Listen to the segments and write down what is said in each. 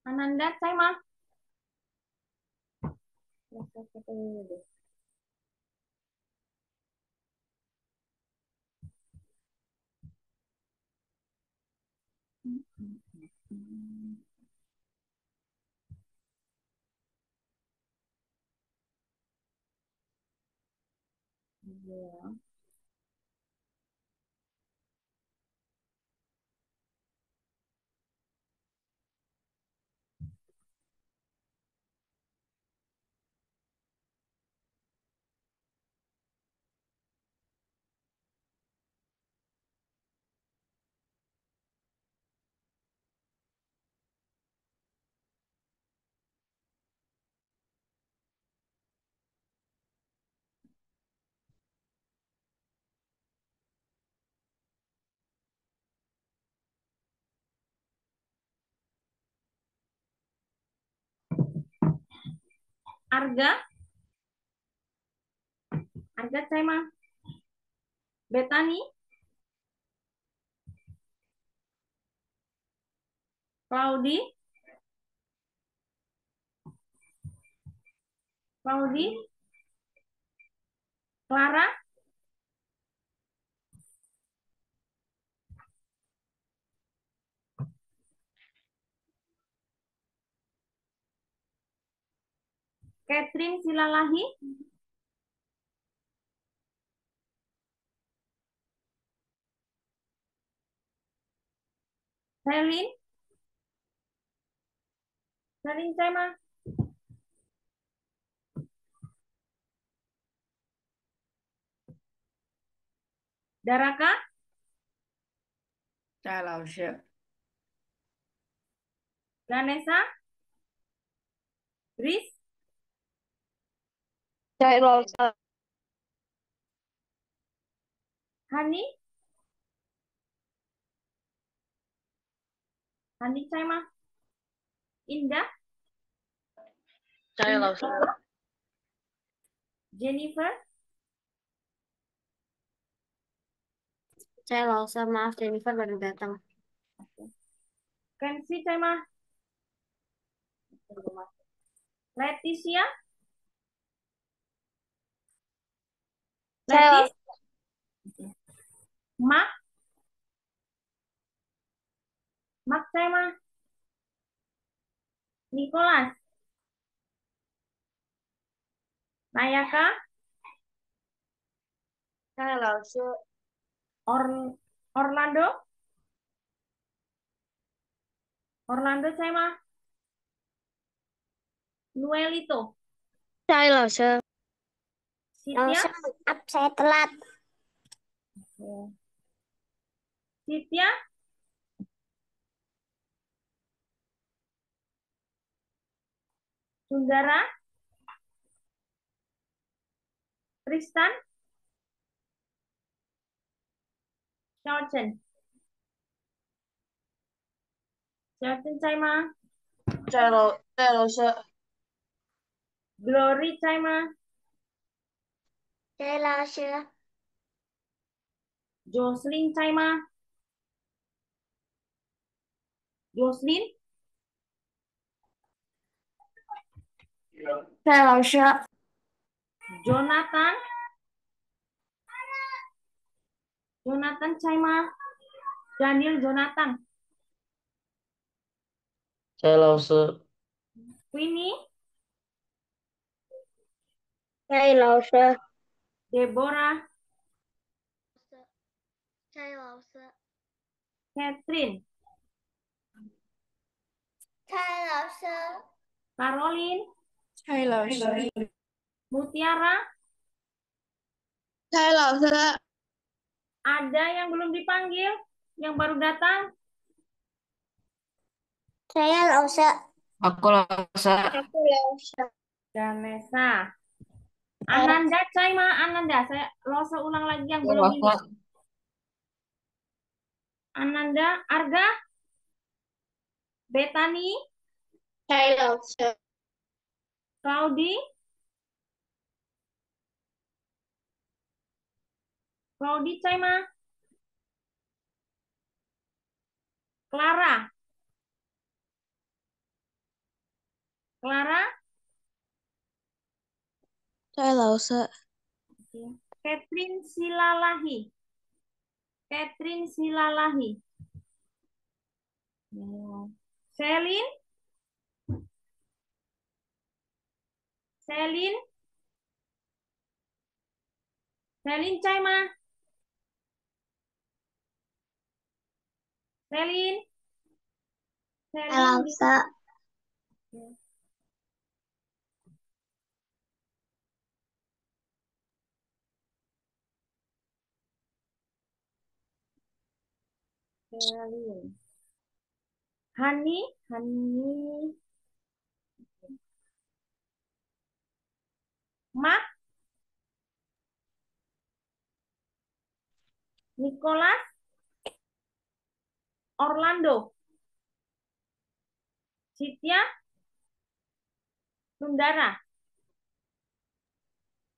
Ananda, saya mah. Arga, Arga saya mah. Betani, Claudi, Claudi, Clara, Catherine Silalahi, Selin, Selin saya mah. Daraka, 在老师， Ganesha, Riz, 在老师， Hani, Hani saya mah. Indah, 在老师， Jennifer, 在老师，maaf Jennifer baru datang. Kenzi saya mah. Leticia, Saya Letis, Mak, Mak saya mah. Nicholas, Nayaka, 在老师， Orlando, Orlando saya mah. Nuelito, 在老师， Sitya, maaf saya telat. Sitya, Sundara, Tristan, Xiaochen, Xiaochen saya mah. 在老师， Glory saya mah. 在老师， Jocelyn saya mah. Jocelyn, 在老师， Jonathan, Jonathan saya mah. Daniel Jonathan, 在老师， Winnie, 在老师， Deborah, 在老师， Catherine, 在老师， Caroline, 在老师， Mutiara, 在老师， ada yang belum dipanggil, yang baru datang. saya老师， aku rasa aku 老师， Ganesha, Ananda saya mah. Ananda, saya losa ulang lagi yang belum ini. rasa Ananda, Arga, Betani, 在老师， Claudi, Claudi saya mah. Clara, Clara? Saya Lause. Catherine Silalahi. Catherine Silalahi. Selin? Selin? Selin cai ma? Selin? Saya Selin? Lause. Selin. Hani? Hani? Ma? Nicholas? Orlando? Cynthia? Sundara?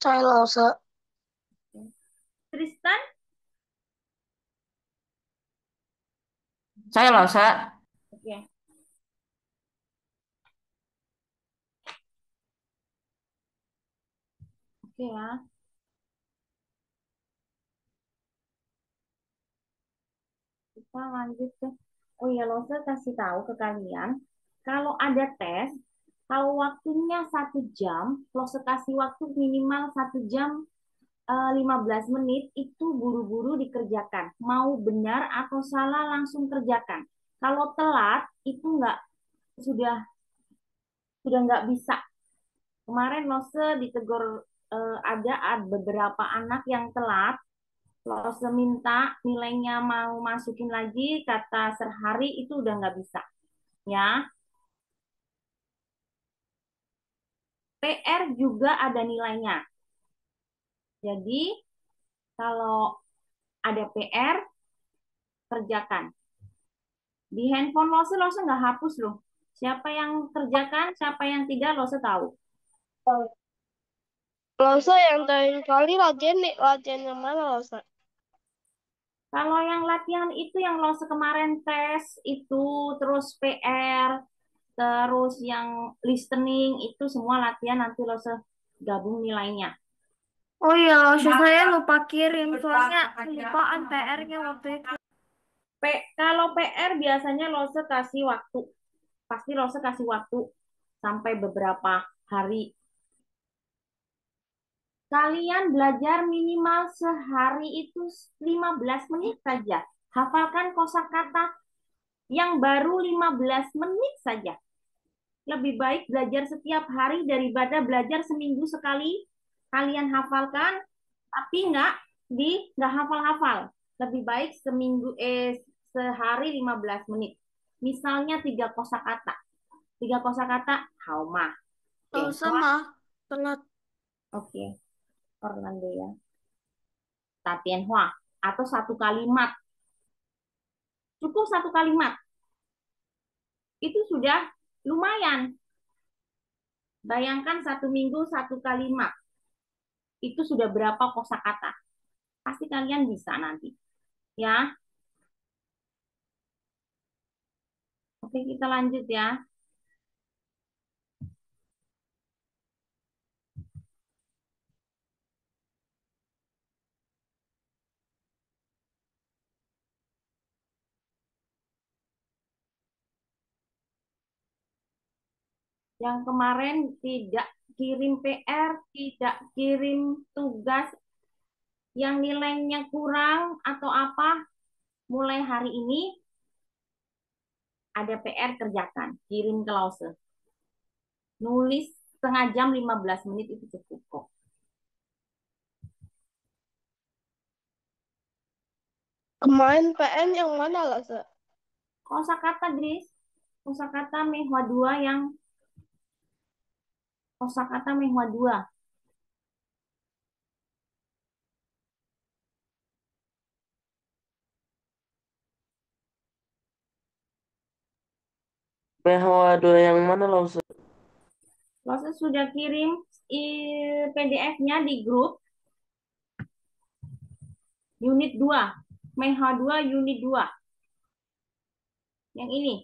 Saya Lause. Tristan? Saya Lause. Oke. Oke ya. Kita lanjut ke. Oh ya, Lose kasih tahu ke kalian. Kalau ada tes, kalau waktunya 1 jam, Lose kasih waktu minimal 1 jam 15 menit itu buru-buru dikerjakan. Mau benar atau salah langsung kerjakan. Kalau telat itu sudah sudah nggak bisa. Kemarin Lose ditegur ada beberapa anak yang telat. Lose minta nilainya mau masukin lagi, kata sehari itu udah nggak bisa. Ya, PR juga ada nilainya. Jadi kalau ada PR kerjakan. Di handphone Lose nggak hapus loh. Siapa yang kerjakan, siapa yang tidak Lose tahu. Lause yang terakhir kali latihan yang mana Lause? Kalau yang latihan itu yang Lose kemarin tes itu, terus PR, terus yang listening itu semua latihan nanti Lose gabung nilainya. Oh iya, Lause saya lupa kirim soalnya kelupaan PR-nya waktu itu. Kalau PR biasanya Lose kasih waktu. Pasti Lose kasih waktu sampai beberapa hari. Kalian belajar minimal sehari itu 15 menit saja. Hafalkan kosakata yang baru 15 menit saja. Lebih baik belajar setiap hari daripada belajar seminggu sekali. Kalian hafalkan, tapi nggak hafal-hafal. Lebih baik sehari 15 menit. Misalnya 3 kosakata. 3 kosakata, hauma. Oke, Lause mah telat. oke, Orlando ya. Tatianhua atau 1 kalimat. Cukup 1 kalimat. Itu sudah lumayan. Bayangkan 1 minggu 1 kalimat. Itu sudah berapa kosakata? Pasti kalian bisa nanti. Ya. Oke, kita lanjut ya. Yang kemarin tidak kirim PR, tidak kirim tugas yang nilainya kurang atau apa, mulai hari ini ada PR kerjakan, kirim ke Lause. Nulis setengah jam 15 menit itu cukup kok. Kemarin PN yang mana Lause? Kosakata, Grace. Kosakata Mehwa 2 yang kosakata Mehwa 2. PH2 yang mana Lause? Lause sudah kirim PDF-nya di grup unit 2. Mehwa 2 unit 2. Yang ini.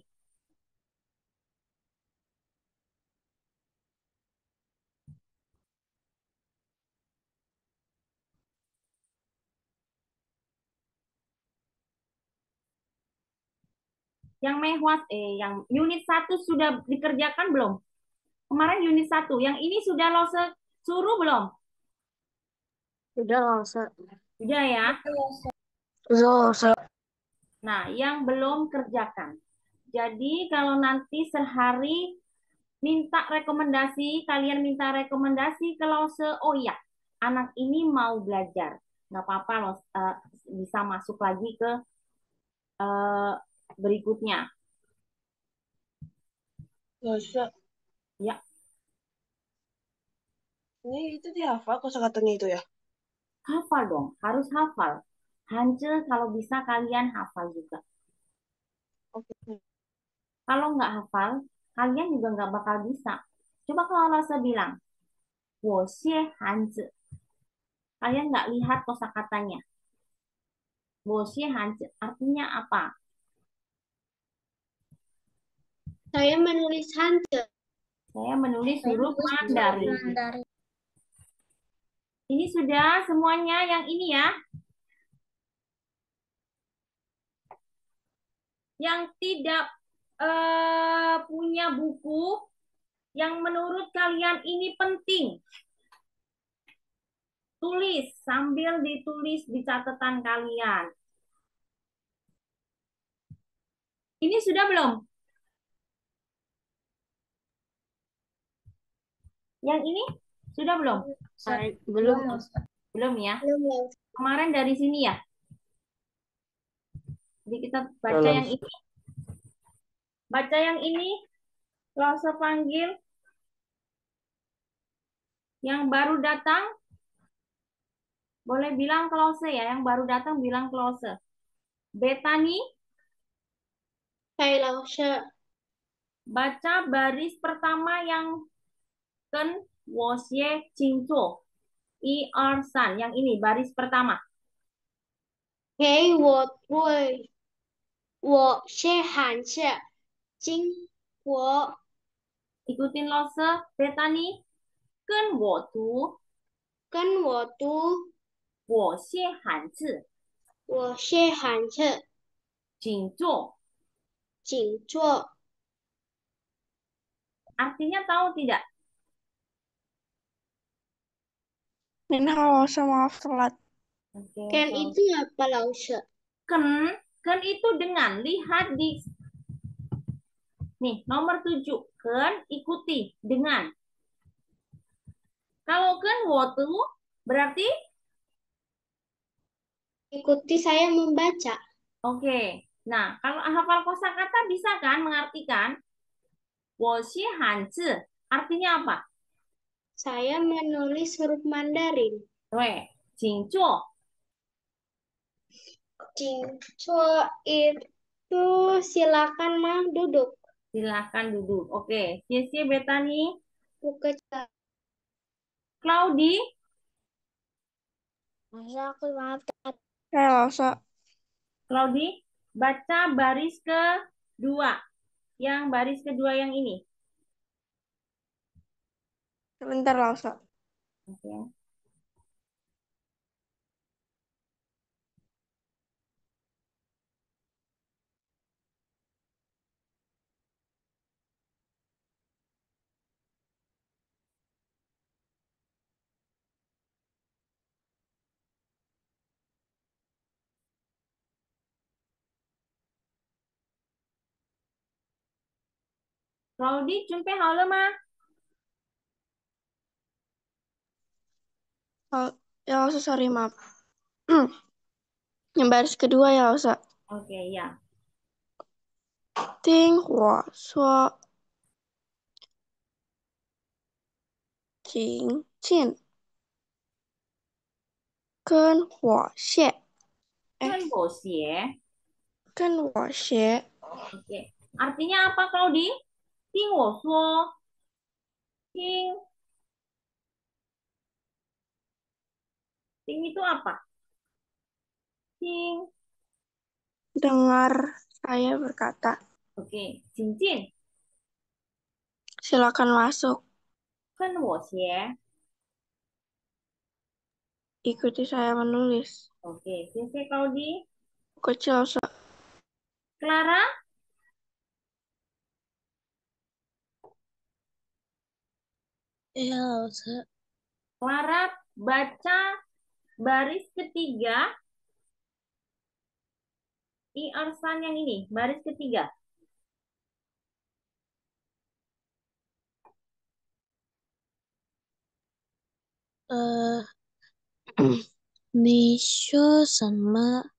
Yang mehwas, yang unit 1 sudah dikerjakan belum? Kemarin unit 1, yang ini sudah lo suruh belum? Udah nggak usah. Sudah ya. Nggak usah. Nah, yang belum kerjakan. Jadi kalau nanti sehari minta rekomendasi, kalian minta rekomendasi ke Lose, oh iya, anak ini mau belajar. Nggak apa-apa loh, bisa masuk lagi ke eh, berikutnya. Nggak usah. Ya, Ini itu dihafal kosakatanya itu ya? hafal dong, harus hafal. Hance kalau bisa kalian hafal juga. Oke. Kalau nggak hafal, kalian juga nggak bakal bisa. Coba kalau Lose bilang, 我谢汉字. Kalian nggak lihat kosakatanya. 我谢汉字 artinya apa? Saya menulis Hanje. Saya menulis huruf Mandarin. Ini sudah semuanya yang ini ya. Yang tidak punya buku yang menurut kalian ini penting. Tulis sambil ditulis di catatan kalian. Ini sudah belum? Yang ini sudah belum? Belum. Belum ya. Belum. Kemarin dari sini ya. Jadi kita baca yang ini. Baca yang ini. Lose panggil. Yang baru datang. Boleh bilang close ya. Yang baru datang bilang close. Betani. Saya Lause. Baca baris pertama yang ken wosie cinco. I-er-san. Yang ini baris pertama. 给我对我是韩式金国 Ikutin Lose. Betani. Ken wo tu. 跟我读我谢汉字。我是韩式请坐. 请坐 Artinya tahu tidak? Halo, maaf telat. Oke, Kan tahu. itu apa Lause? Ken. Ken itu dengan. Lihat di nih nomor 7. Ken ikuti dengan. Kalau ken wo tu berarti Ikuti saya membaca. oke. Nah, kalau hafal kosakata bisa kan mengartikan 我是汉字 artinya apa? Saya menulis huruf Mandarin. 对，请坐. Cincua itu silakan mah duduk. Silakan duduk. Oke, Siesie Betani. Buka Claudi, masa aku maaf. Halo, Claudi, baca baris kedua. Yang baris kedua yang ini. sebentar Lausa. Oke. Claudi, 准备好了吗？ Oh, ya Lausa, sorry maaf. Yang baris kedua ya Lausa. Oke, ya. 听我说，请进，跟我学，跟我写. 跟我学。 Oke. Artinya apa, Claudi? 听我说. 听. Ting itu apa? Ting. Dengar saya berkata, Oke. Cincin. silakan masuk, 跟我写. ikuti saya menulis. Oke. Sese Claudi. Kecil Lausa. Clara. Iya, Lause. Clara baca baris ketiga. Arsan yang ini, baris ketiga. Eh, 你说什么？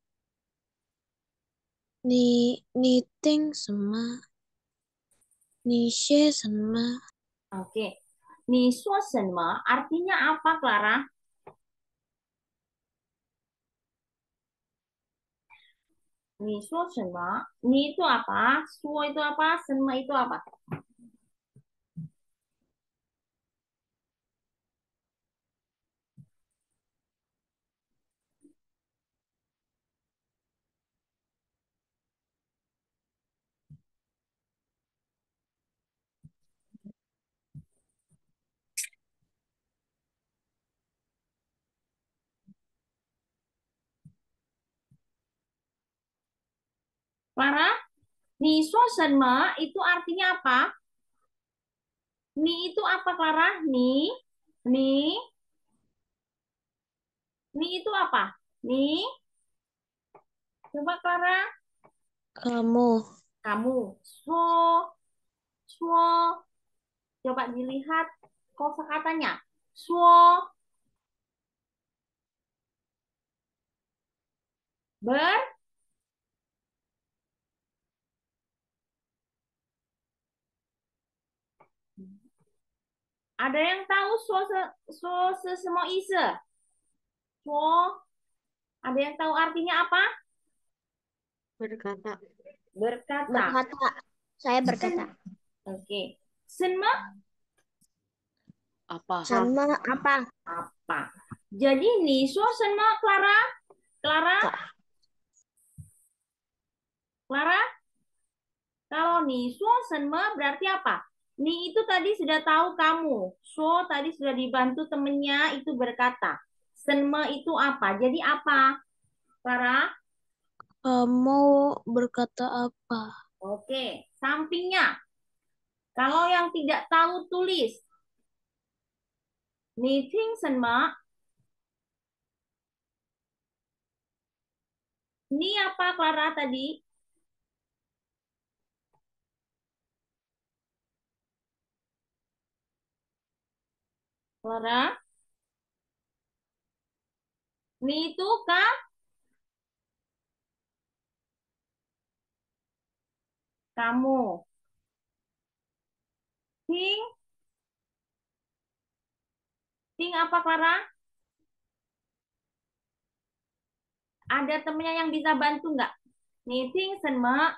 你听什么？你写什么？ Oke. Ni suo shenme artinya apa, Clara? Ni suo shenme. Ni itu apa? Suo itu apa? Shenme itu apa? Clara, ni suo shenme itu artinya apa? Ni itu apa, Clara? Ni, ni itu apa? Ni, coba Clara, Kamu. kamu. Suo, suo, coba dilihat kosakatanya. Suo, ber, ada yang tahu suo, suo sesemo ise? Suo, ada yang tahu artinya apa? Berkata. Berkata. Berkata. Saya berkata. Oke. Senme Apa? Sama apa? apa? Jadi nih, suo senme Clara. Clara, Clara, kalau nih suo senme berarti apa? Nih itu tadi sudah tahu kamu. Suo tadi sudah dibantu temennya itu berkata. Senme itu apa? Jadi apa? Clara? Kamu berkata apa? Oke, sampingnya. Kalau yang tidak tahu tulis. Nih ting senme. Ini apa Clara tadi? Clara? Ini itu kah? Kamu. Ting, ting apa Clara? Ada temennya yang bisa bantu nggak? Nih, ting senme.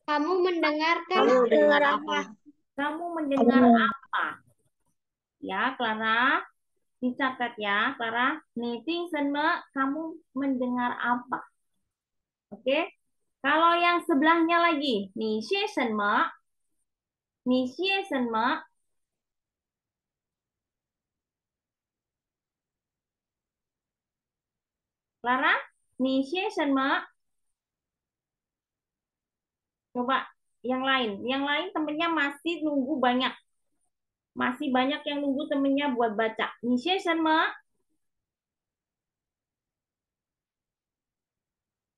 Kamu mendengarkan. Kamu mendengar apa? Kamu mendengar apa? Ya, Clara. Dicatat ya, Clara. Nih, ting senme. Kamu mendengar apa? Oke. Kalau yang sebelahnya lagi. Nih, xie senme. Nih, xie senme. Clara. Nih, xie senme. Coba yang lain. Yang lain temennya masih nunggu banyak. Masih banyak yang nunggu temennya buat baca. Nih, xie senme.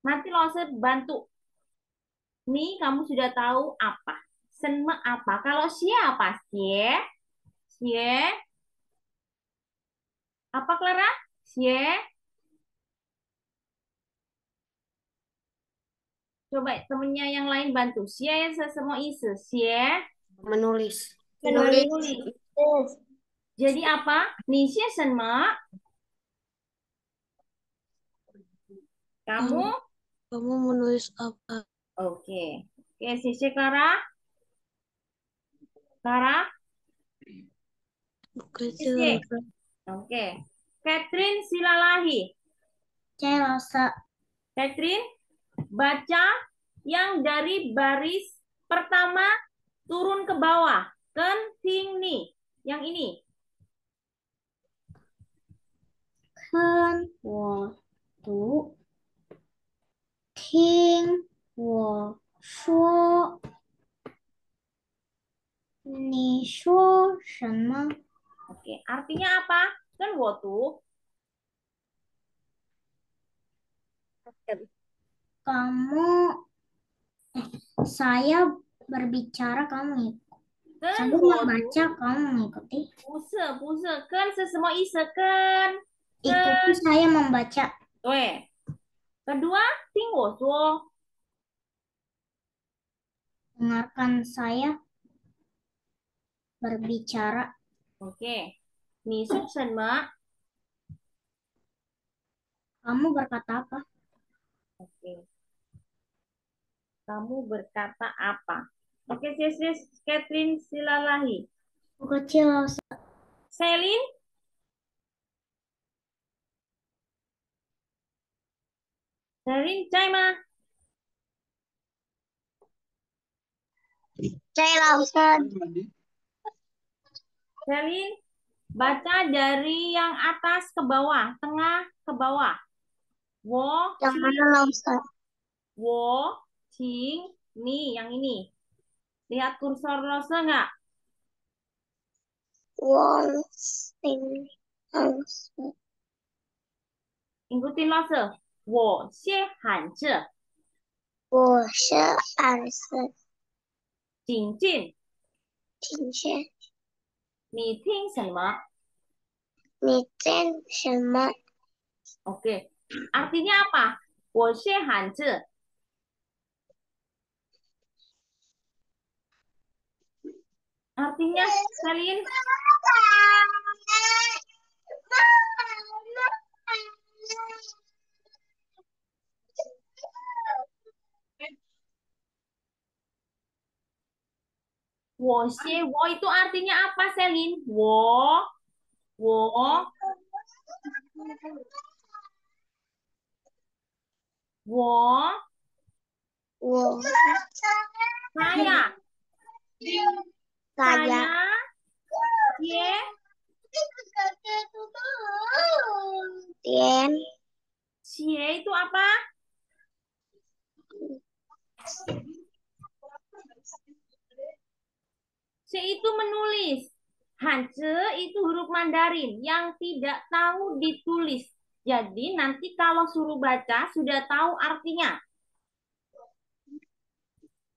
Nanti Lose bantu. Nih, kamu sudah tahu apa? Senme apa? Kalau siapa? Sie? Sie? Apa, Clara? Sie? Coba temennya yang lain bantu. Sie sesemo ise. Sie? Menulis. Menulis. Jadi apa? Nih, sie senme. Kamu? Kamu menulis apa? Oke. Oke, sisi Clara. Clara? Oke, Sisi. Oke. Catherine Silalahi. Saya rasa. Catherine, baca yang dari baris pertama turun ke bawah. Kenting yang ini. 跟我读，听我说，你说什么？ Oke. Oke, artinya apa? Kan wo tuh. Kamu, saya berbicara, kamu ikut. Kan Saya wo tuh. membaca, kamu mengikuti. 不是不是，跟是什么意思？跟 Ikuti saya membaca. 对。kedua, 听我说。 Dengarkan saya berbicara. Oke. 你说什么？ Kamu berkata apa? Oke. Kamu berkata apa? Oke, sis, Catherine Silalahi. Kecil. Selin? Selin, Caima. Saya Ustaz. Selin, baca dari yang atas ke bawah, tengah ke bawah. Wo, Yang qing, mana Ustaz? wo, qing, ni, yang ini. Lihat kursor rose nggak? Wong Sing Angsa. Ikutin rose. Wo, xie, han, zhe, 我是20jing, jin. 听见你听什么？你在什么？ Oke. Artinya apa? Wo, xie, han, zhe. Artinya, Selin, wo, xie, wo itu artinya apa, Selin? Wo, wo, 我 saya, saya xie, 点 xie itu apa? Xie itu menulis. Hanze itu huruf Mandarin yang tidak tahu ditulis. Jadi nanti kalau suruh baca sudah tahu artinya.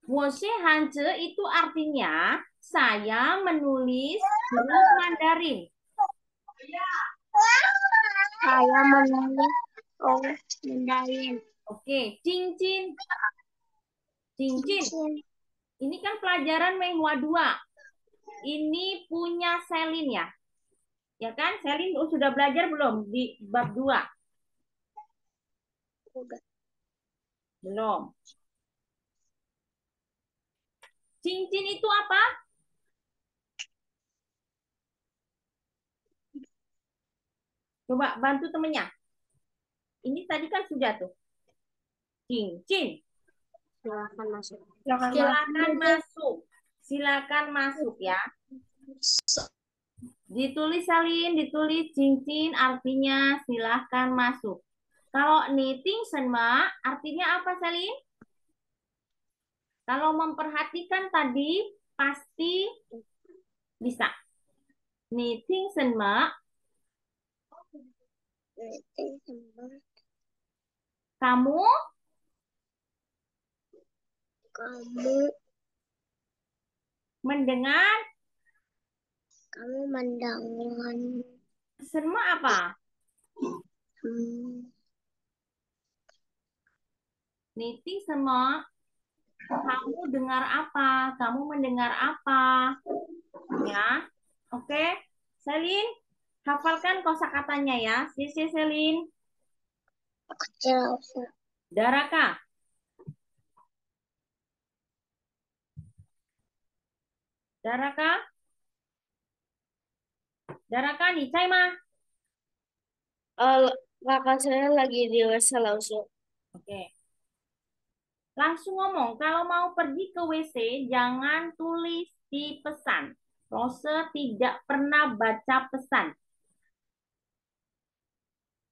Woshe Hanze itu artinya saya menulis huruf Mandarin. saya menulis Mandarin. Oke, cincin. Cincin. Ini kan pelajaran Menghua 2. Ini punya Selin ya. Ya kan? Selin sudah belajar belum di bab 2? Belum. Cincin itu apa? Coba bantu temennya. Ini tadi kan sudah tuh. Cincin. Silakan masuk. Silakan masuk. Silakan masuk ya. Ditulis salin, ditulis cincin artinya silahkan masuk. Kalau knitting senma artinya apa Salin? Kalau memperhatikan tadi pasti bisa. Knitting senma, kamu Kamu mendengar mendengar senma apa? Knitting senma, kamu dengar apa? Kamu mendengar apa? Ya, oke. Selin, hafalkan kosakatanya ya. Sisi Selin. kecil. Daraka. Daraka. Daraka nih, Caima. Kakak saya lagi di WC langsung. Oke. Langsung ngomong, kalau mau pergi ke WC, jangan tulis di pesan. Rose tidak pernah baca pesan.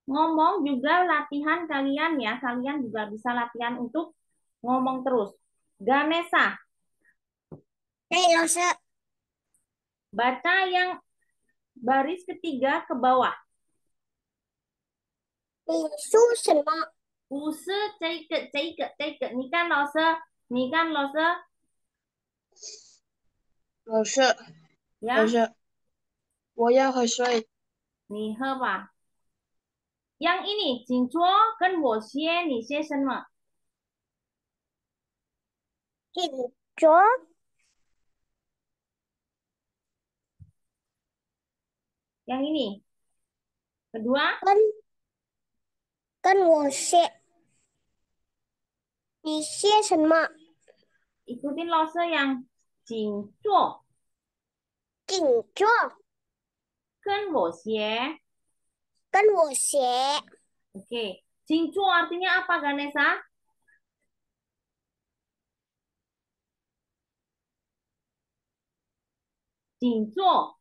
Ngomong juga latihan kalian ya. Kalian juga bisa latihan untuk ngomong terus. Ganesha, Hei, Rosa. baca yang baris ketiga ke bawah. 你说什么？不是这个，你看老师，你看老师老师，老呀，师，我要喝水。你喝吧。Yang ini Jinchuo 跟我先，你先什么？紧着 Yang ini kedua 跟我写，你写什么？ ikutin lose yang Jinchuo 紧着跟我先。跟我写， Oke, Jinchuo artinya apa Ganesha? Jinchuo,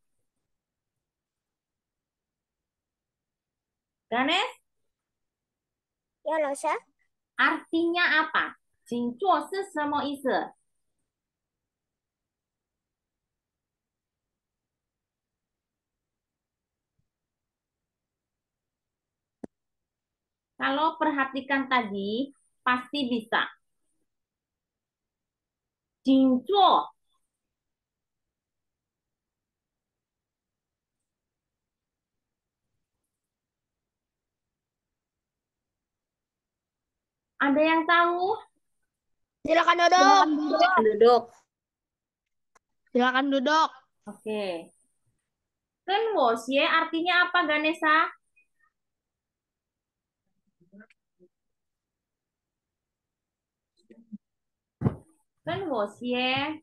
Ganes, 要老师， artinya apa? Jinchuo 是什么意思？Kalau perhatikan tadi, pasti bisa. Jinchuo, ada yang tahu? Silakan duduk. Duduk. Silakan duduk. Oke. Kenwosie artinya apa Ganesha? Kenwosie.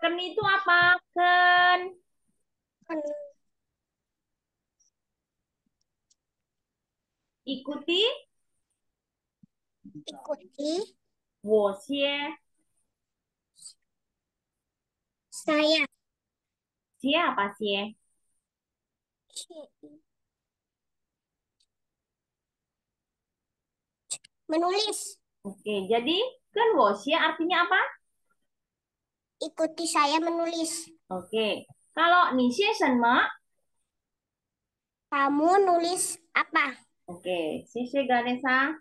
Ken itu apa? Ken. 跟 Ikuti ikuti 我先 saya. siapa sih? Menulis, Oke, jadi kan wosie artinya apa? ikuti saya menulis. Oke, kalau nisye shenme, Kamu nulis apa? oke, sisye Ganesha,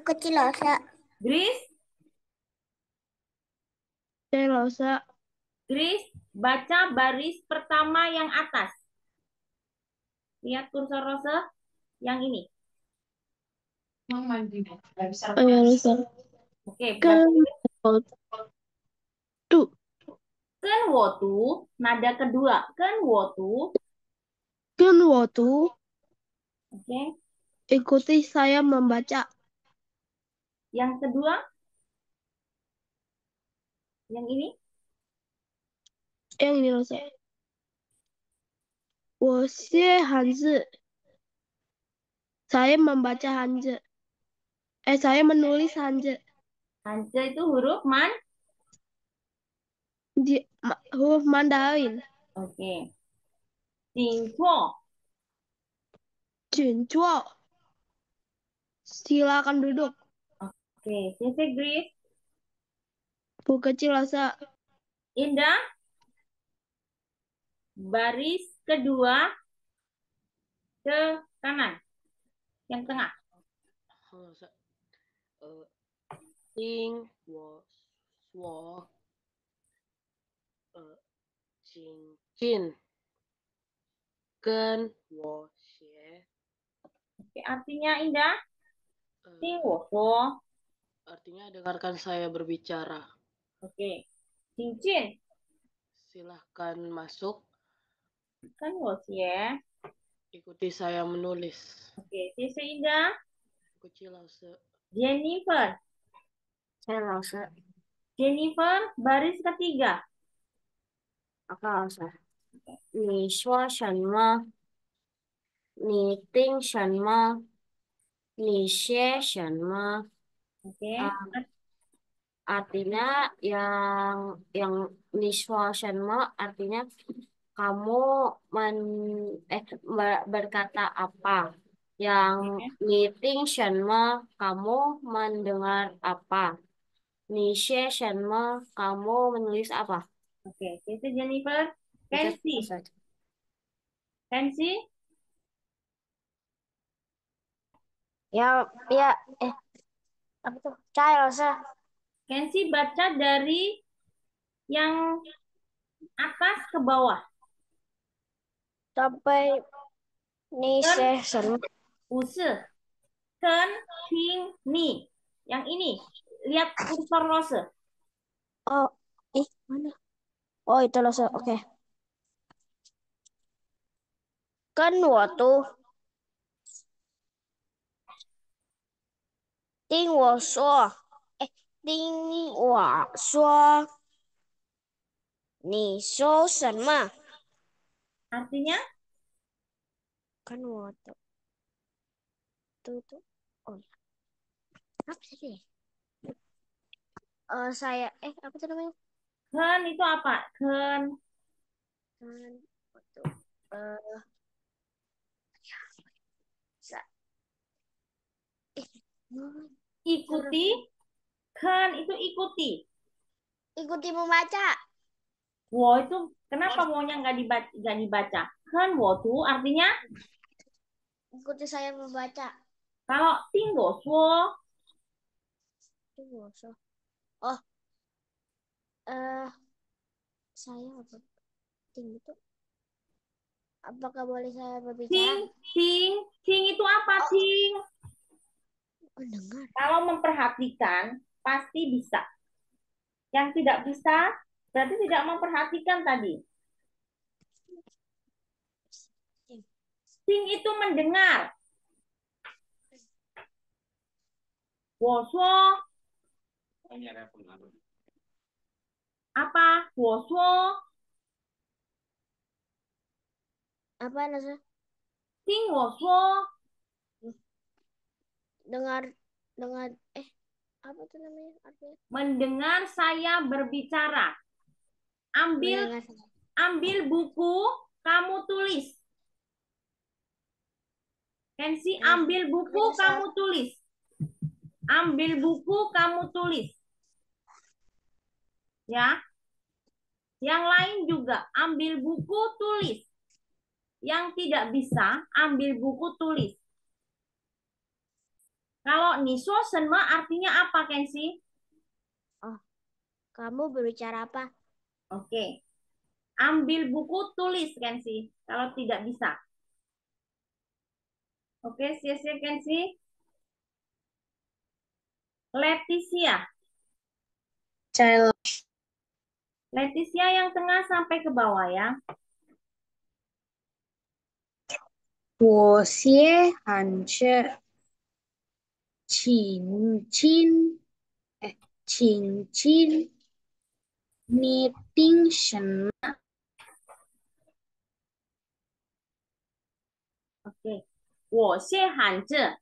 Kecil losa. Gris, Oke, Rosa. Gris, baca baris pertama yang atas. Lihat kursor Rose yang ini. Oh ya, Rosa. Oke, Kan baca tuh, kan wotu, nada kedua. Kan wotu, kan waktu oke. ikuti saya membaca. Yang kedua, yang ini. Yang ini Rosa. 我写汉字. Saya membaca Hanzi. Saya menulis Hanzi. Hanja itu huruf man. Huruf Mandarin. Oke. Jingchuo, Junjuo. Silakan duduk. oke. Sisye Gris, Bu kecil Rosa. Indah, baris kedua ke kanan, yang tengah. 因我请进跟我学 Oke, artinya Indah, 听 eh, 我说. artinya dengarkan saya berbicara. Oke. Cincin, Silahkan masuk, 跟我学. ikuti saya menulis. Oke, sisi Indah, Kecil Lause. Jennifer. Saya Rosa. Jennifer, baris ketiga. Apa Rosa? 你说什么？你听什么？你写什么？ Oke. Artinya yang niswasyanma artinya kamu berkata apa? Yang meeting shanma kamu mendengar apa? Nishe shanma kamu menulis apa? Oke, itu Jennifer. Kensi. Kensi, Ya, ya, apa tuh? Child, Kensi baca dari yang atas ke bawah. sampai ni Ken, session. 不是 ken, ting, ni. Yang ini. Lihat kursor Rose. Oh, mana? Oh, itu loh, oke. Kan waktu 听我说，听我说，你说什么？ Artinya, Kan waktu itu, oh ya, apa sih? Saya, apa tuh namanya? ken itu apa? Ken. Kan waktu, sa- Ikuti. Ken itu ikuti. ikuti membaca. Wo itu kenapa wonya nggak dibaca? Ken wo tu artinya Ikuti saya membaca. kalau ting wo suo. Tunggu, oh, eh, saya apa? Ting itu, apakah boleh saya berbicara? Ting, ting, ting itu apa ting? Mendengar. Kalau memperhatikan pasti bisa. Yang tidak bisa berarti tidak memperhatikan tadi. Ting itu mendengar. Wo suo apa? Wo suo Apa nasa? ting wo suo. Dengar, dengar, apa tuh namanya artinya? Mendengar saya berbicara. Ambil Mendengar. ambil buku, kamu tulis. Kensi, ambil buku, kamu tulis. Ambil buku, kamu tulis. Ya. Yang lain juga, ambil buku, tulis. Yang tidak bisa, ambil buku, tulis. Kalau niso senma artinya apa, Kensi? Oh, kamu berbicara apa? Oke. Ambil buku, tulis, Kensi. Kalau tidak bisa. Oke, sia-sia, Kensi. Leticia. Child. Leticia yang tengah sampai ke bawah ya. 我先喊着请亲，请亲，你听什么？ Oke. 我先喊着.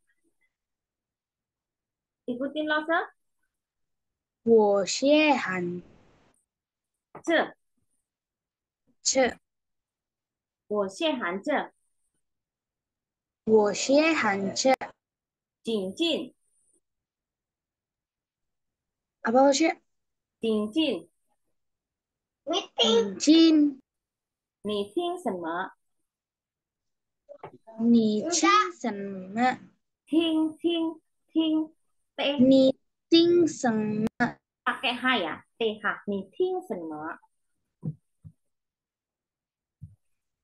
Ikutin Lose. 我先喊着.着，我先喊着. 我先喊着，请进. apa maksudnya? 请进. 请进，你听什么？你听什么？听听听 T 你听什么？ pakai H ya. TH. 你听什么？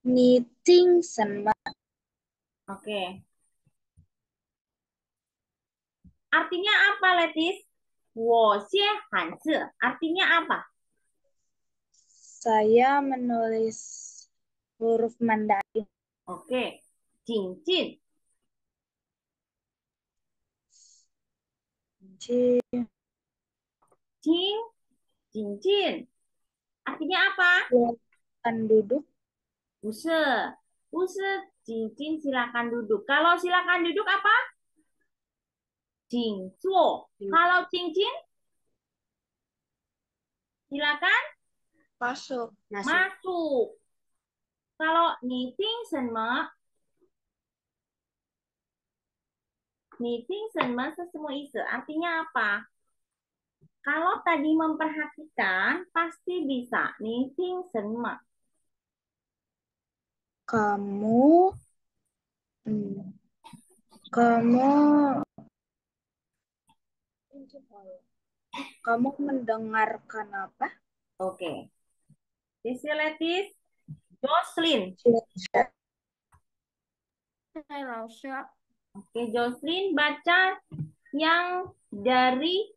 你听什么？ Oke. Artinya apa, Letis? 我先喊着 artinya apa? Saya menulis huruf Mandarin. Oke. 请进. Cing, 请进. Artinya apa? Silakan duduk. 不是，不是 cincin silakan duduk. Kalau silakan duduk apa? 请坐. Kalau cincin silakan Masuk. masuk. Kalau 你听什么? 你听什么是什么意思? Artinya apa? Kalau tadi memperhatikan, pasti bisa. Nih, ting senma. Kamu, hmm, kamu, kamu mendengarkan apa? Oke. Sisi Letis, Jocelyn. 在老师， Oke, Jocelyn baca yang dari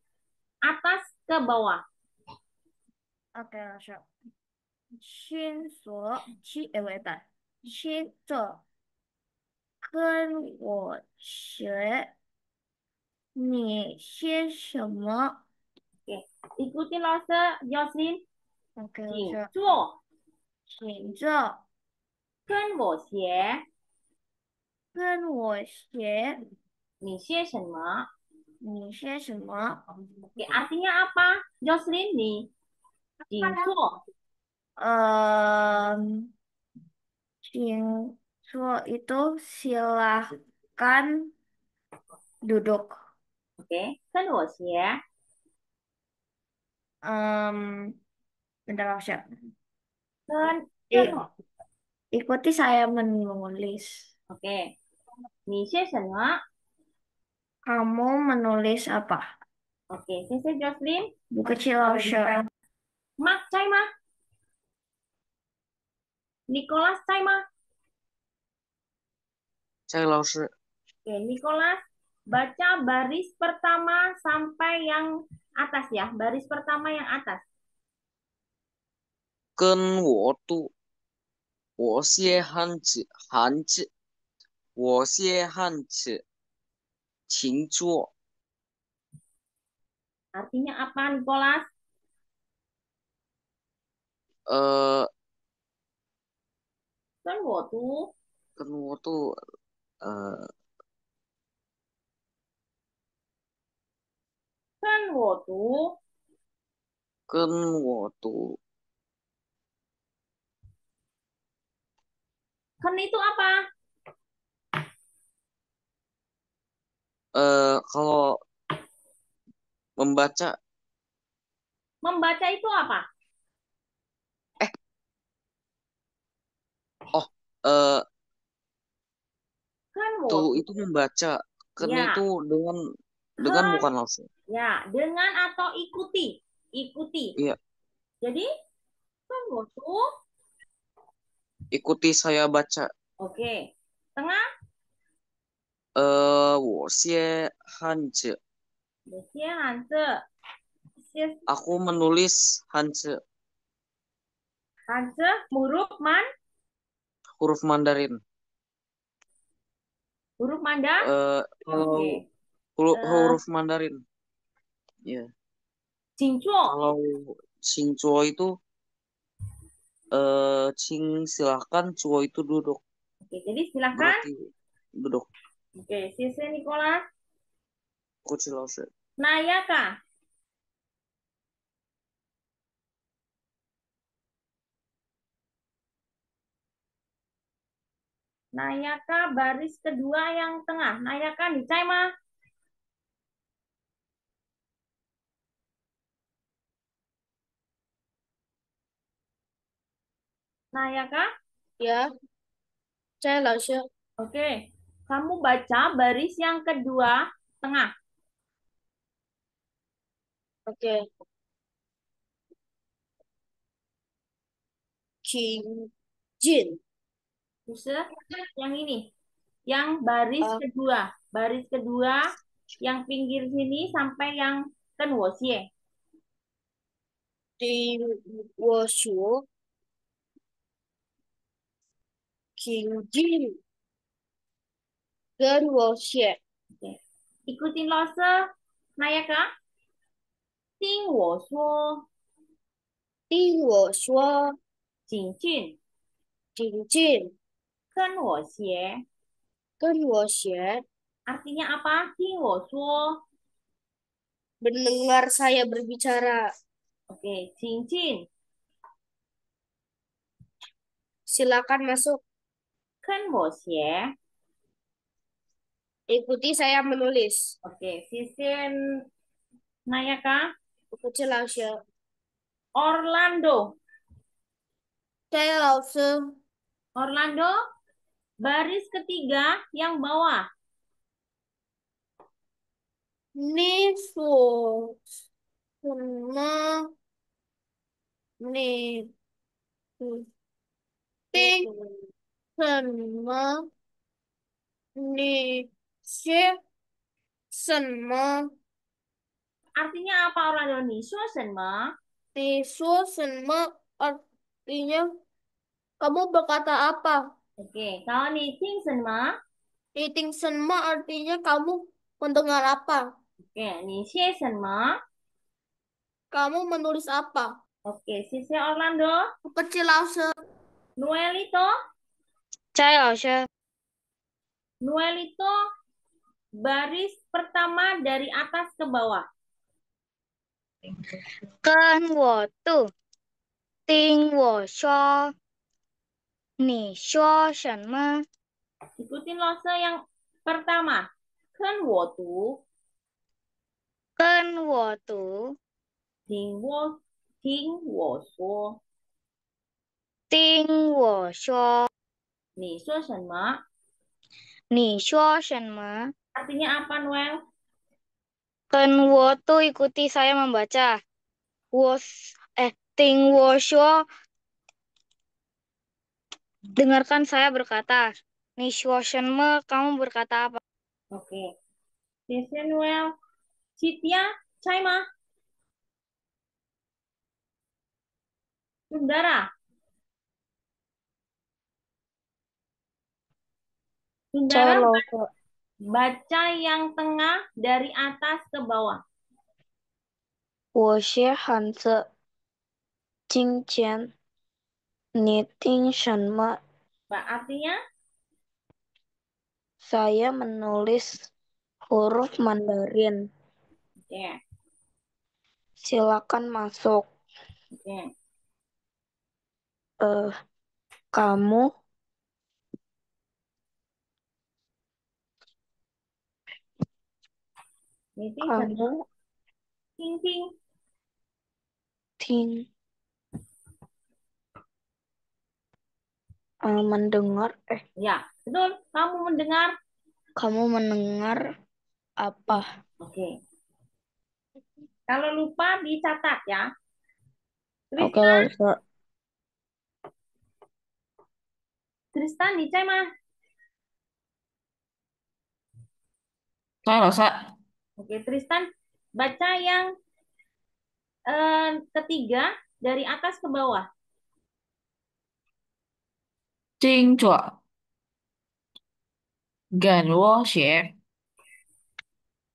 atas ke bawah. OK 老师，亲所亲，哎，喂，等，亲着跟我学，你些什么 Oke, ikutin Lose, Jocelyn. ？OK 老请师，坐，请着跟我学，跟我学，你些什么？你些什么？ Oke, artinya apa, Jocelyn? Nih, 请坐。请坐 itu silahkan duduk. Oke, 跟我学。Bentar, Rasya. 跟我。Ikuti saya menulis. Oke, 你些什么？ Kamu menulis apa? Oke, 谢谢 Jocelyn. Bu kecil, Rasya. Mak, cai ma. Nicholas, cai ma. 这个老师 Oke, Nicholas, baca baris pertama sampai yang atas ya. Baris pertama yang atas. 跟我读，我写汉字，我写汉字，请坐。 Artinya apa, Nicholas? 跟我读。跟我读，呃，跟我读。跟我读， Ken itu apa? kalau membaca, Membaca itu apa? oh, eh, Kan wo. tuh itu membaca, kan Ya. itu dengan Kan. bukan langsung. Ya, dengan atau ikuti. Ikuti. Iya, Jadi, kan wo tuh. ikuti saya baca. Oke. Tengah. 我写汉字， Desia Hanse. aku menulis Hanzi, Hanse, huruf man. huruf Mandarin. Huruf manda. Kalau Oke. huruf Mandarin, ya. Jingcuo. Kalau Xingzuo itu Xing silahkan, Zuo itu duduk. Oke, jadi silakan. Berarti duduk. Oke, sisi Nicholas. Kucing langsung. Nayaka. Nayaka baris kedua yang tengah. Nayaka dicai mah. Nayaka. Ya, saya 老师。 Oke. Kamu baca baris yang kedua tengah. Oke. Kim Jin. Bisa yang ini. Yang baris kedua. Baris kedua yang pinggir sini sampai yang kenwosie. 丁我学 Kim Jin 跟我写 Oke. Ikutin lose. Nayaka. Ting wo suo. 听我说 Jing jun. 景俊 Ken wo xie. 跟我学 Artinya apa? Ting wo suo. mendengar saya berbicara. Oke, Jing jun. Silakan masuk. Ken wo xie. Ikuti saya menulis. Oke, Sisin Nayaka. 我不知老师， Orlando. 对老师， Orlando, baris ketiga yang bawah. 你说什么？你听什么？你学什么？ Artinya apa Orlando? Ni suo shenme? 你说什么？artinya kamu berkata apa? Oke, kalau ni ting shenme? Reading semua artinya kamu mendengar apa? Oke, ni xie shenme? Kamu menulis apa? Oke, sisi Orlando. Kecil langsung. Noelito, 在老师， Noelito, baris pertama dari atas ke bawah. 跟我读，听我说，你说什么？ Ikutin lose yang pertama. Ken wo tu, 跟我读， ting wo suo. 听我说， Ni suo shenme? 你说什么？ Artinya apa, Noel? 跟我读 ikuti saya membaca. 听我说 dengarkan saya berkata. 你说什么 kamu berkata apa? Oke. Sisi Noel. Cynthia, Chaima. Sundara. Saya Sundara, lupa. baca yang tengah dari atas ke bawah. 我写汉字，今天你听什么？ Artinya, Saya menulis huruf Mandarin. oke. Silakan masuk. Oke. Kamu Meeting kamu ting ting. ting mendengar Ya, betul. Kamu mendengar? kamu mendengar apa? Oke. Kalau lupa dicatat ya. Oke, Tristan, Lisa. Tristan di Chaima. Saya rasa Oke, Tristan, baca yang ketiga dari atas ke bawah. 金左跟我学，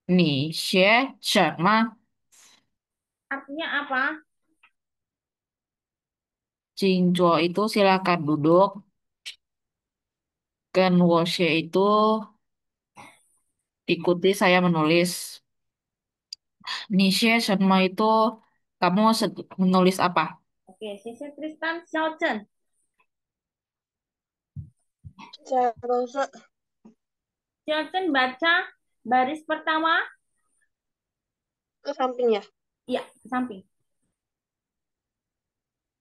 你学什么？ Artinya apa? 静坐 itu silakan duduk. 跟我学 itu ikuti saya menulis. 你学什么 itu kamu menulis apa? Oke, sisi Tristan, Xiaochen. Saya lupa. Xiaochen baca baris pertama. Ke samping ya. Iya, ke samping.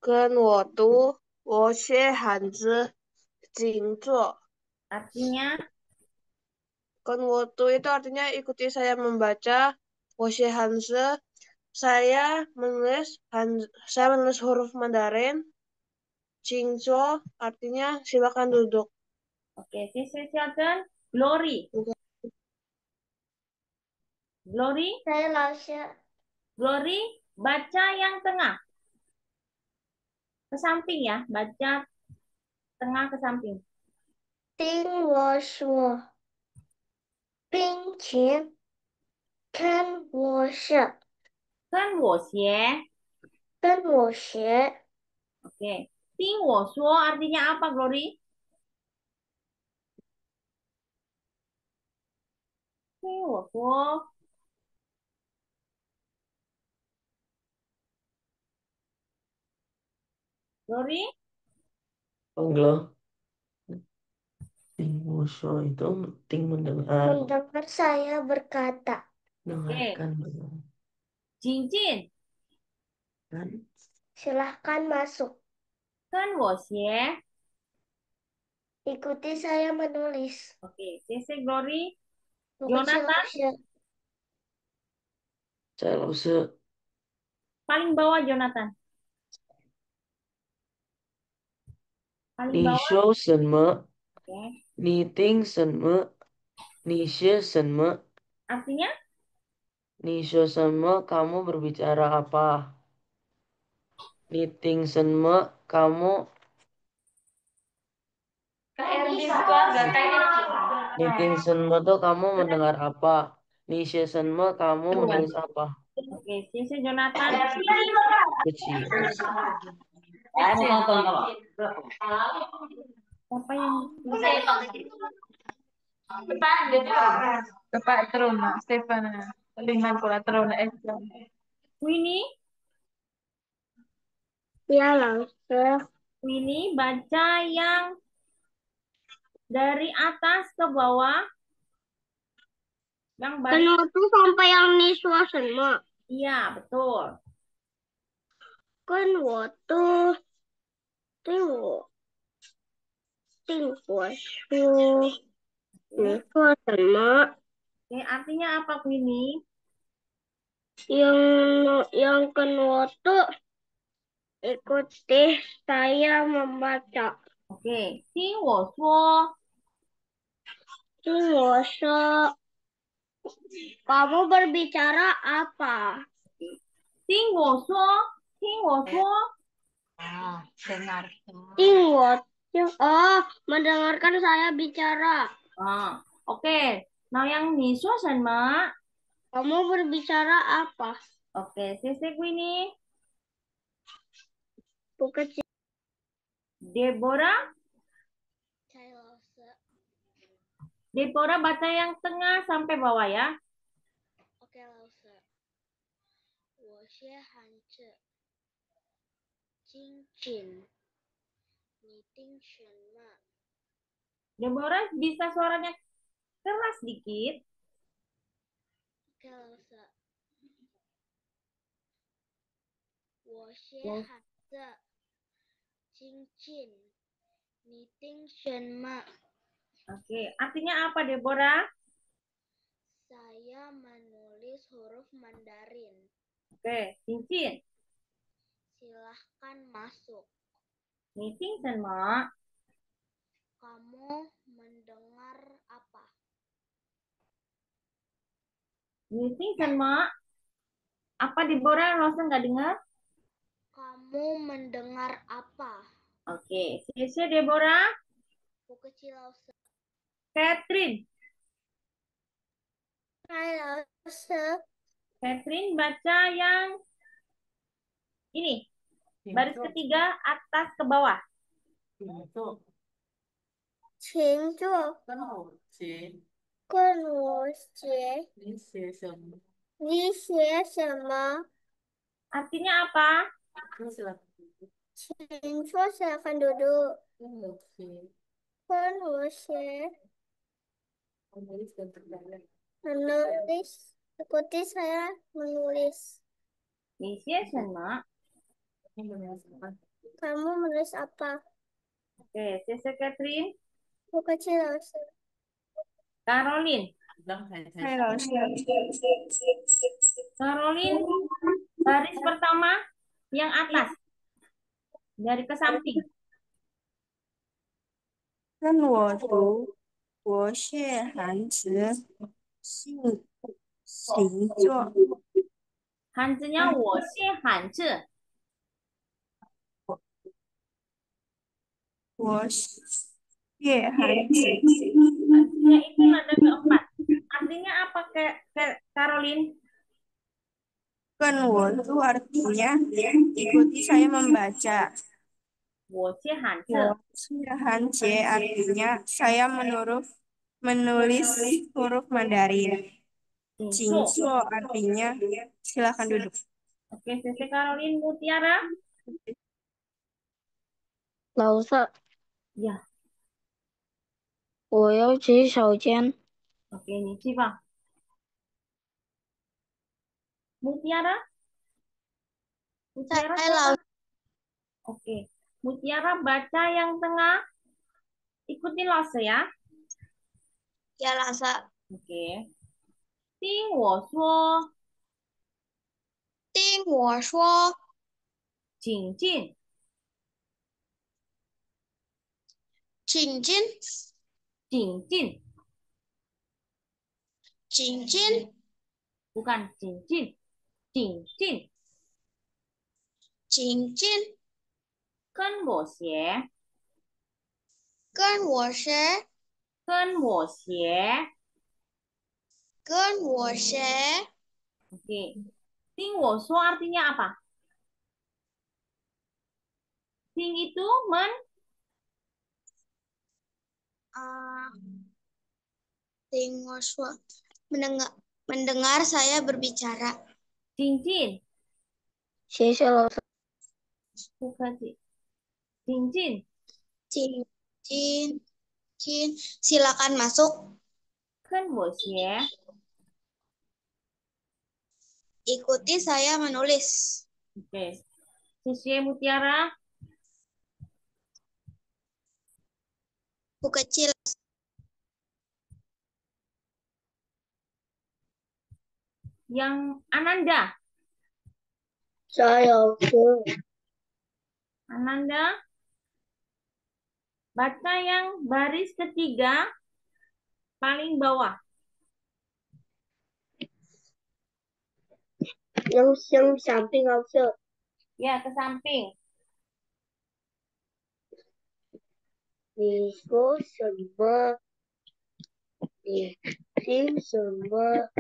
跟我读，我写汉字，静坐。 Artinya, Con wotu itu artinya ikuti saya membaca. Woshi Hanse, saya menulis huruf Mandarin. Jingzo artinya silakan duduk. oke, sisi Xiaochen, Glory. Glory, Saya langsung. Glory, baca yang tengah. Ke samping ya, baca tengah ke samping. 听我说，并且看我写， Kan wo xie. 跟我学。 Oke. Ting wo suo artinya apa, Glory? Ting wo suo. Glory? Enggak, Timusho itu penting mendengar, Mendengar saya berkata. dengarkan dulu. Cincin. Silahkan masuk. 跟我学 Ikuti saya menulis. Oke, CC Glory. Buku Jonathan, Cilausa. Saya langsung paling bawah Jonathan. Paling 你 bawah. 说什么？ Oke. 你听什么？你写什么？ Artinya? 你说什么？kamu berbicara apa？ 你听什么？kamu Knitting senma tuh kamu mendengar apa? Nishe senma kamu menulis apa? Oke, CC Jonathan. Kecil. Siapa yang Bapak Teruna, Stefan, dengan pula Teruna Winnie? Ya, langsung. Winnie baca yang dari atas ke bawah. Yang baris. Kenapa sampai yang niswa semua? Iya, betul. Kan waktu tengok tengok niswa sama Oke, artinya apa, Winnie? yang kan waktu ikuti saya membaca. Oke, 听我说. Tengok kamu berbicara apa? 听我说，听我说. dengar. Tengok. Oh, mendengarkan saya bicara. Oke. Nah, yang 你说什么? Kamu berbicara apa? Oke, CC Winnie. Bukan Deborah. Deborah baca yang tengah sampai bawah ya. Oke, Lause. 我是韩志，精进，你听什么？ Deborah bisa suaranya keras dikit. Oke, Lause. 我是韩志，精进，你听什么？ Oke, artinya apa Deborah? Saya menulis huruf Mandarin. Oke, cincin. Silahkan masuk. Meeting sama. Kamu mendengar apa? Meeting sama. Apa Deborah? Rosa nggak dengar? Kamu mendengar apa? Oke, Sisi Deborah. Buku Cilausa. Catherine. Halo, Catherine baca yang ini. Baris ketiga atas ke bawah. 请坐，跟我学。你写什么？ 你写什么？ Artinya apa? 请坐，silakan duduk. 跟我学，跟我学 menulis dan berjalan. menulis. Ikuti saya menulis. Mesia sama. Kamu menulis apa? Oke, Sisi Catherine. Buku Cilausa. Caroline. Halo, Caroline baris pertama yang atas. Dari ke samping. 跟我读，我是韩子，姓行座， Hanzinya 我是汉字。我是韩子。 Hanzinya itu nada keempat. Artinya apa ke Caroline? 跟我读 artinya ikuti saya membaca. 我是汉字。我是韩杰 artinya saya menulis huruf Mandarin. 请 Jingso 坐。 artinya silakan duduk. Oke, Sisi Caroline Mutiara. 老师， Ya, 我要洗手间。 oke, ini Bang. Mutiara. Mutiara Saya siapa? langsung Oke. Mutiara baca yang tengah. Ikutin Lose ya. ya rasa. Oke. 听我说，听我说，请进，请进，请进，请进， bukan 请进，请进，请进，跟我学，跟我学，跟我学。跟我学。 Oke. 听我说 artinya apa? Ting itu Ah, 听我说，mendengar saya berbicara. 亲近，谢谢老师。不客气。亲近，请进，silakan masuk. 跟我学。 Ikuti saya menulis. Oke. Siswa Mutiara, Buku kecil. yang Ananda. Saya Ananda, baca yang baris ketiga paling bawah. yang samping langsung. Ya, ke samping. 你说什么？你听什么？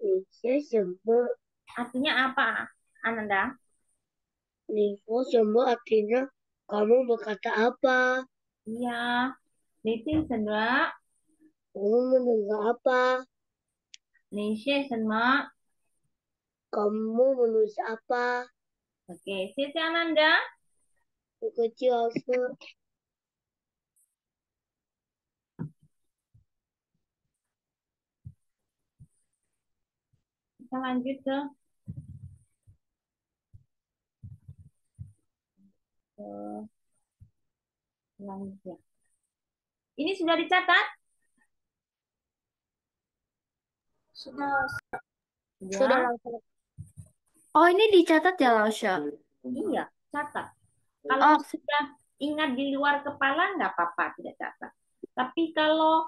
你写什么？ Artinya apa, Ananda? 你说什么 artinya kamu berkata apa? Iya. Liting senma, Kamu mendengar apa? Nishe senma. Kamu menulis apa? Oke, sisi Ananda. Buku kecil langsung. Kita lanjut ke selanjutnya. Ini sudah dicatat? Sudah Sudah. langsung. Oh, ini dicatat ya, Lausya? Iya, catat. Kalau Oh, sudah ingat di luar kepala, nggak apa-apa, tidak catat. Tapi kalau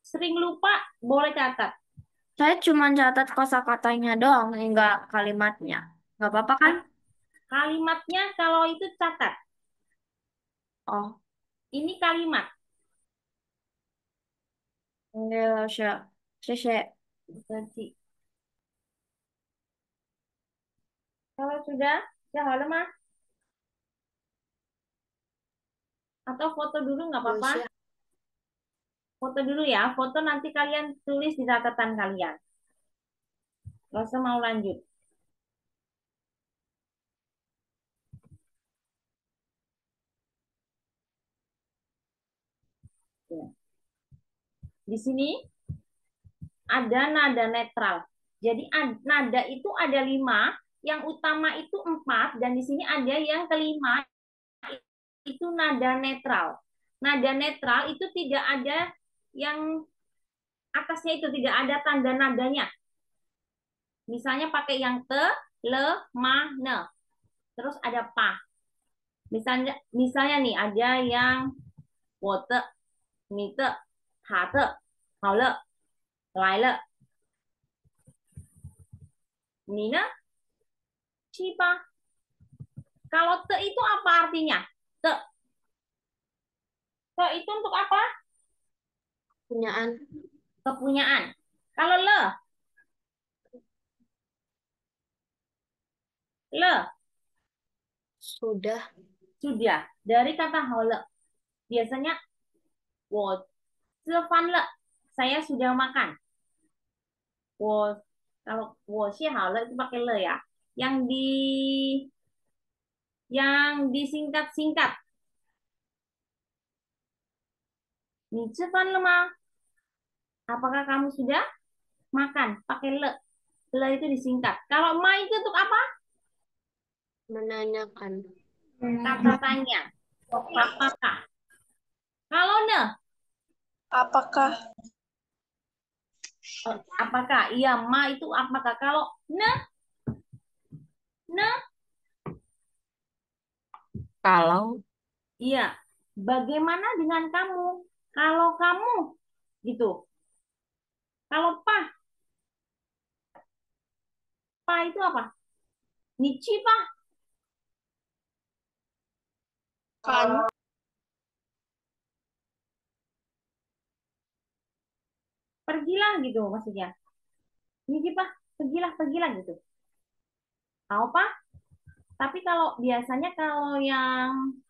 sering lupa, boleh catat. saya cuma catat kosakatanya doang, enggak kalimatnya. Nggak apa-apa kan? Kalimatnya kalau itu catat. Oh, Ini kalimat. oke, Lausya. Saya. Jadi, kalau sudah halo mah. Atau foto dulu nggak apa-apa. Foto dulu ya. Foto nanti kalian tulis di catatan kalian. Rosa mau lanjut. Ya. Di sini ada nada netral. Jadi nada itu ada 5, yang utama itu 4, dan di sini ada yang kelima itu nada netral. Nada netral itu tidak ada yang atasnya, itu tidak ada tanda nadanya. Misalnya pakai yang te, le, ma, ne. Terus ada pa. Misalnya nih ada yang wote, mite, hate, haule, laile. Nina, Cipa. Kalau te itu apa artinya? Te. Te itu untuk apa? Punyaan. Kepunyaan. Kalau le Sudah. sudah. Dari kata haule. Biasanya wo zefan le. Saya sudah makan. Wo, kalau wo xie haule itu pakai le ya. Yang disingkat-singkat. Ni zefan le ma? Apakah kamu sudah makan, pakai le. Le itu disingkat. Kalau ma itu untuk apa? Menanyakan. Kata tanya. Apakah? Kalau ne, Apakah? apakah? Iya, ma itu apakah? Kalau ne, Kalau iya. Bagaimana dengan kamu? Kalau kamu, gitu. Kalau pa itu apa? Nichi pa, Kan? pergilah gitu maksudnya. Nichi pa, pergilah gitu. Tahu pa? Tapi kalau biasanya kalau yang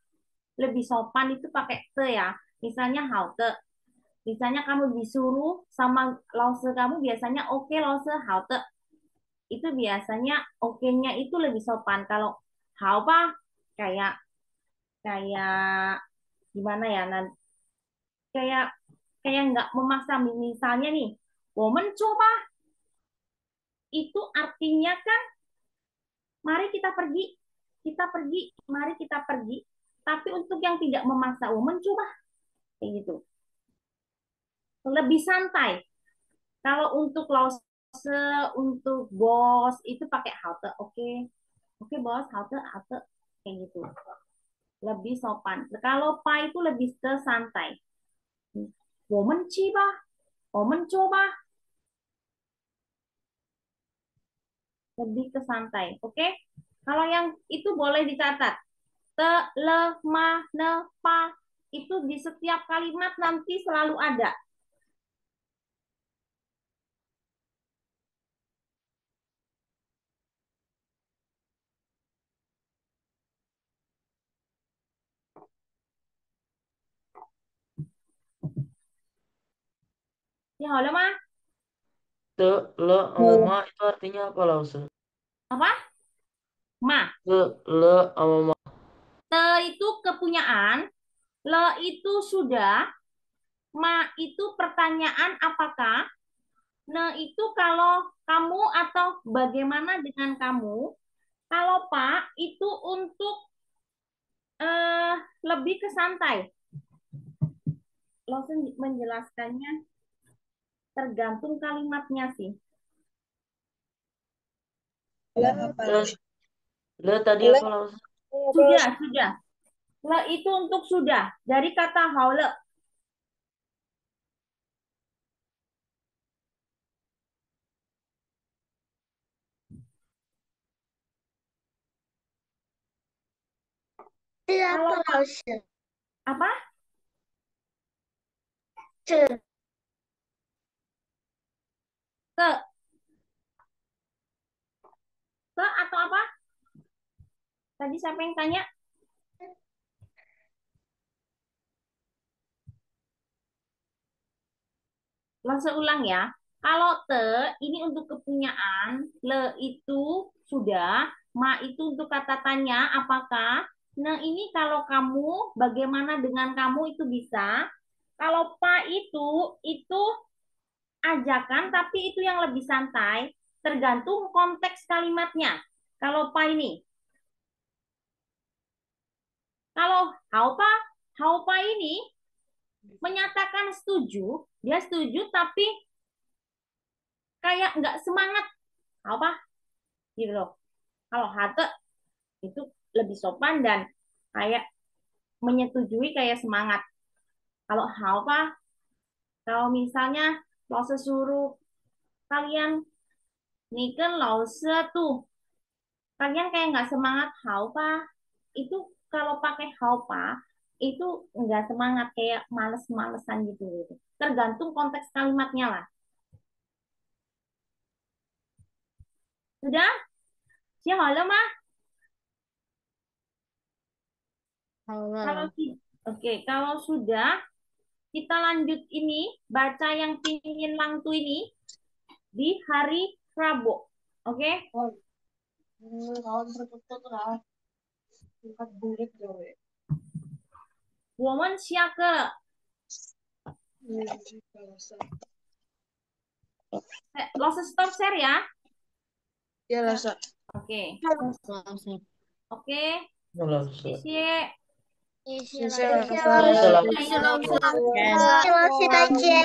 lebih sopan itu pakai te ya. Misalnya haute. Misalnya kamu disuruh sama lause kamu biasanya oke lause haute. Itu biasanya oke-nya itu lebih sopan. Kalau hao pa kayak kayak gimana ya? Kayak kayak nggak memaksa. Misalnya nih, woman coba itu artinya kan mari kita pergi, mari kita pergi. Tapi untuk yang tidak memaksa woman coba kayak gitu. Lebih santai. Kalau untuk lause, untuk bos itu pakai halte. Oke, oke bos, halte, halte kayak gitu. Lebih sopan. Kalau pa itu lebih ke santai. 我们去吧，我们做吧， lebih ke santai. Oke? Kalau yang itu boleh dicatat. Te, le, ma, ne, pa. Itu di setiap kalimat nanti selalu ada. Ya, halo mah. Te, le, sama ma itu artinya apa lause? Apa? Ma. Te, le, sama ma. Te itu kepunyaan. Le itu sudah. Ma itu pertanyaan apakah. Ne itu kalau kamu atau bagaimana dengan kamu. Kalau pa itu untuk lebih ke santai. Langsung menjelaskannya tergantung kalimatnya sih. Terus, le tadi apa lause? Sudah. Le itu untuk sudah. Dari kata haule. Kalau apa? Ke. Ke atau apa? Tadi siapa yang tanya? Langsung ulang ya. Kalau te ini untuk kepunyaan, le itu sudah, ma itu untuk kata tanya apakah. Nah, ini kalau kamu bagaimana dengan kamu itu bisa. Kalau pa itu ajakan tapi itu yang lebih santai, tergantung konteks kalimatnya. Kalau pa ini. Kalau hau pa ini menyatakan setuju, dia setuju tapi kayak nggak semangat apa gitu loh. Kalau hate itu lebih sopan dan kayak menyetujui kayak semangat. Kalau apa? Kalau misalnya mau sesuruh kalian nih kan tuh kalian kayak nggak semangat apa? Itu kalau pakai apa itu nggak semangat kayak males-malesan gitu. Tergantung konteks kalimatnya lah. Sudah? Siapa mah? Kalau kalau sudah kita lanjut ini baca yang pingin langtu ini di hari Rabu. Oke? Woman siaka. Lose stop share ya. Ya, Lasa. Oke. Lause. Oke. Lause. Sisi. Sisi, Lasa. Lause. Lause.